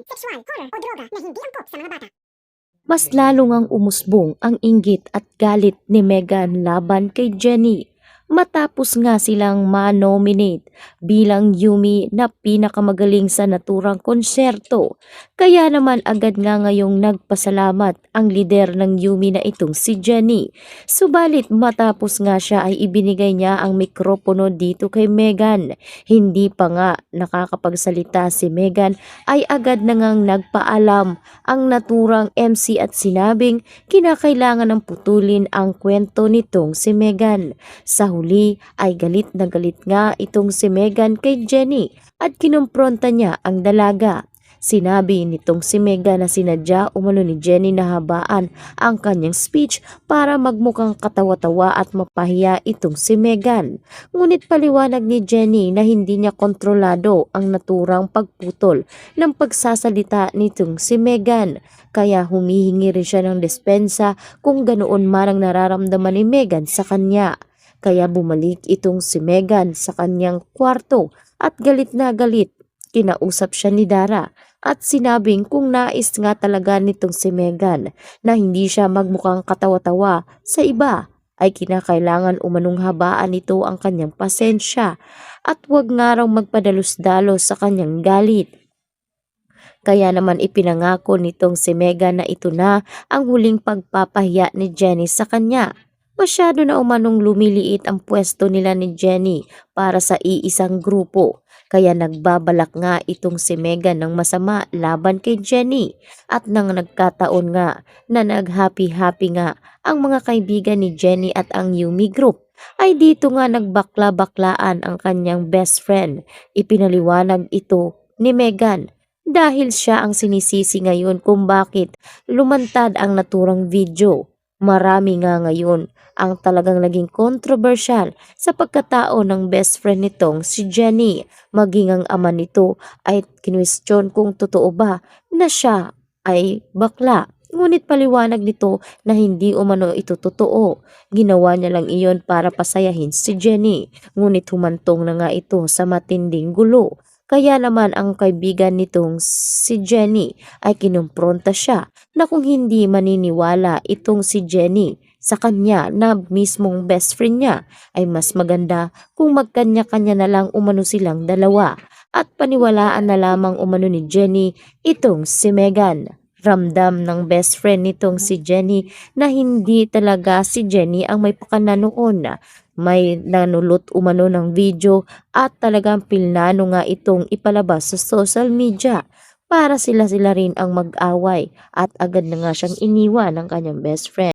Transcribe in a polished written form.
sexual, horror o droga na hindi angkop sa mga bata. Mas lalo ngang umusbong ang inggit at galit ni Meghan laban kay Jennie matapos nga silang ma-nominate bilang Yumi na pinakamagaling sa naturang konserto. Kaya naman agad nga ngayong nagpasalamat ang lider ng Yumi na itong si Jennie. Subalit matapos nga siya ay ibinigay niya ang mikropono dito kay Meghan. Hindi pa nga nakakapagsalita si Meghan ay agad na ngang nagpaalam ang naturang MC at sinabing kinakailangan ng putulin ang kwento nitong si Meghan. Sa huli ay galit na galit nga itong si Meghan kay Jennie at kinumpronta niya ang dalaga. Sinabi nitong si Meghan na sinadya umano ni Jennie na habaan ang kanyang speech para magmukhang katawa-tawa at mapahiya itong si Meghan. Ngunit paliwanag ni Jennie na hindi niya kontrolado ang naturang pagputol ng pagsasalita nitong si Meghan. Kaya humihingi rin siya ng dispensa kung ganoon man ang nararamdaman ni Meghan sa kanya. Kaya bumalik itong si Meghan sa kanyang kwarto at galit na galit. Kinausap siya ni Dara at sinabing kung nais nga talaga nitong si Meghan na hindi siya magmukhang katawa-tawa sa iba ay kinakailangan umanong habaan nito ang kanyang pasensya at huwag nga raw magpadalos-dalos sa kanyang galit. Kaya naman ipinangako nitong si Meghan na ito na ang huling pagpapahiya ni Jennie sa kanya. Masyado na umanong lumiliit ang pwesto nila ni Jennie para sa iisang grupo. Kaya nagbabalak nga itong si Meghan ng masama laban kay Jennie. At nang nagkataon nga na nag-happy-happy nga ang mga kaibigan ni Jennie at ang Yumi Group, ay dito nga nagbakla-baklaan ang kanyang best friend. Ipinaliwanag ito ni Meghan dahil siya ang sinisisi ngayon kung bakit lumantad ang naturang video. Marami nga ngayon ang talagang naging kontrobersyal sa pagkatao ng best friend nitong si Jennie. Maging ang ama nito ay kinwestiyon kung totoo ba na siya ay bakla. Ngunit paliwanag nito na hindi umano ito totoo. Ginawa niya lang iyon para pasayahin si Jennie. Ngunit humantong na nga ito sa matinding gulo. Kaya naman ang kaibigan nitong si Jennie ay kinumpronta siya na kung hindi maniniwala itong si Jennie sa kanya na mismong best friend niya ay mas maganda kung magkanya-kanya na lang umano silang dalawa at paniwalaan na lamang umano ni Jennie itong si Meghan. Ramdam ng best friend nitong si Jennie na hindi talaga si Jennie ang may pakana noon. May nanulot umano ng video at talagang pilnano nga itong ipalabas sa social media para sila rin ang mag-away at agad na nga siyang iniwan ng kanyang best friend.